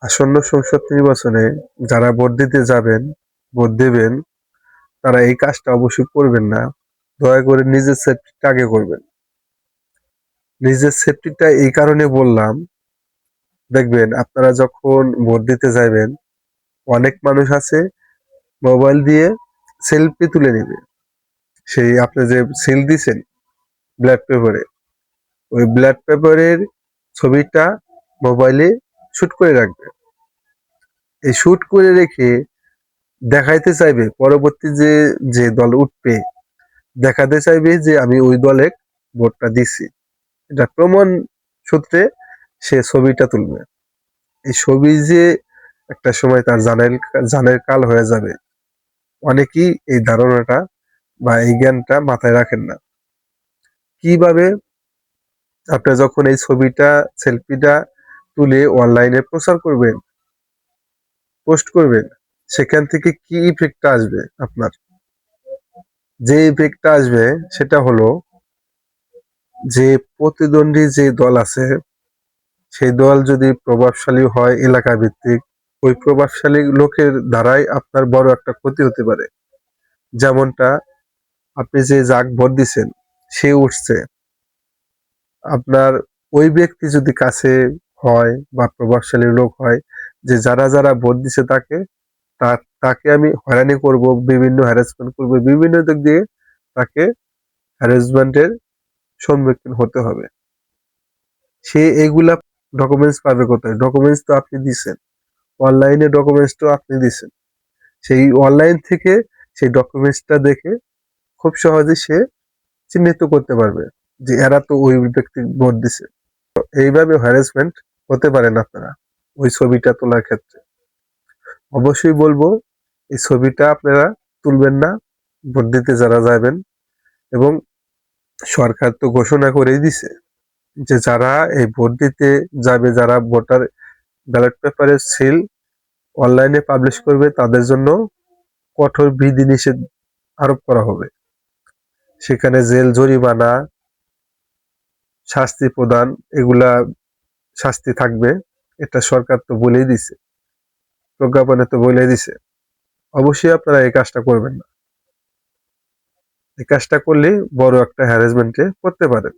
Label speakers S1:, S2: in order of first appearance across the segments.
S1: আসন্ন সংসদ নির্বাচনে যারা ভোট দিতে যাবেন, ভোট দেবেন, তারা এই কাজটা অবশ্যই করবেন না। দয়া করে নিজের সেফটিটা আগে করবেন। নিজের সেফটিটা এই কারণে বললাম, দেখবেন আপনারা যখন ভোট দিতে যাবেন, অনেক মানুষ আছে মোবাইল দিয়ে সেলফি তুলে নেবে। সেই আপনি যে সিল দিছেন ব্ল্যাক পেপারে, ওই ব্ল্যাক পেপারের ছবিটা মোবাইলে শুট করে রাখবে। এই শুট করে রেখে দেখাইতে চাইবে পরবর্তী যে যে দল উঠবে, দেখাতে চাইবে যে আমি ওই দলে ভোটটা দিছি। এটা প্রমাণ সূত্রে সে ছবিটা তুলবে। এই ছবি যে একটা সময় তার জানের কাল হয়ে যাবে, অনেকেই এই ধারণাটা বা এই জ্ঞানটা মাথায় রাখেন না। কিভাবে আপনি যখন এই ছবিটা সেলফিটা তুলে অনলাইনে প্রচার করবেন, পোস্ট করবেন, সেখান থেকে কি ইফেক্টটা আসবে আপনার? যে ইফেক্টটা আসবে সেটা হলো যে প্রতিদ্বন্দ্বী যে দল আছে, সেই দল যদি প্রভাবশালী হয় এলাকা ভিত্তিক, ওই প্রভাবশালী লোকের দ্বারাই আপনার বড় একটা ক্ষতি হতে পারে। যেমনটা আপনি যে যাক ভোট দিছেন, সে উঠছে, আপনার ওই ব্যক্তি যদি কাছে হয় বা প্রভাবশালী লোক হয়, যে যারা যারা ভোট দিছে তাকে, তাকে আমি হয়রানি করব, বিভিন্ন হ্যারাসমেন্ট করব, বিভিন্ন দিক দিয়ে তাকে হ্যারাসমেন্টের সম্মুখীন হতে হবে। সে এগুলা ডকুমেন্টস পাবে কোথায়? ডকুমেন্টস তো আপনি দিছেন, অনলাইনে ডকুমেন্টস তো আপনি দিছেন। সেই অনলাইন থেকে সেই ডকুমেন্টসটা দেখে খুব সহজে সে চিহ্নিত করতে পারবে যে এরা তো ওই ব্যক্তি ভোট দিছে। তো এইভাবে হ্যারাসমেন্ট হতে পারেন আপনারা ওই ছবিটা তোলার ক্ষেত্রে। অবশ্যই বলবো এই ছবিটা আপনারা তুলবেন না ভোট দিতে যারা যাবেন। এবং সরকার তো ঘোষণা করেই দিছে যে যারা এই ভোট দিতে যাবে, যারা ভোটার ব্যালট পেপারের সিল অনলাইনে পাবলিশ করবে, তাদের জন্য কঠোর বিধিনিষেধ আরোপ করা হবে। সেখানে জেল, জরিমানা, শাস্তি প্রদান, এগুলা শাস্তি থাকবে। এটা সরকার তো বলেই দিছে, প্রজ্ঞাপনে তো বলেই দিছে। অবশ্যই আপনারা এই কাজটা করবেন না। এই কাজটা করলে বড় একটা হ্যারাসমেন্টে পড়তে পারেন।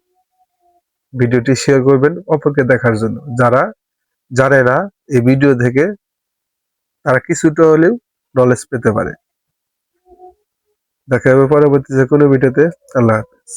S1: ভিডিওটি শেয়ার করবেন অপরকে দেখার জন্য। যারা জানে না, এই ভিডিও থেকে তারা কিছুটা হলেও নলেজ পেতে পারে। দেখা হবে পরবর্তী যে কোনো ভিডিওতে। আল্লাহ হাফেজ।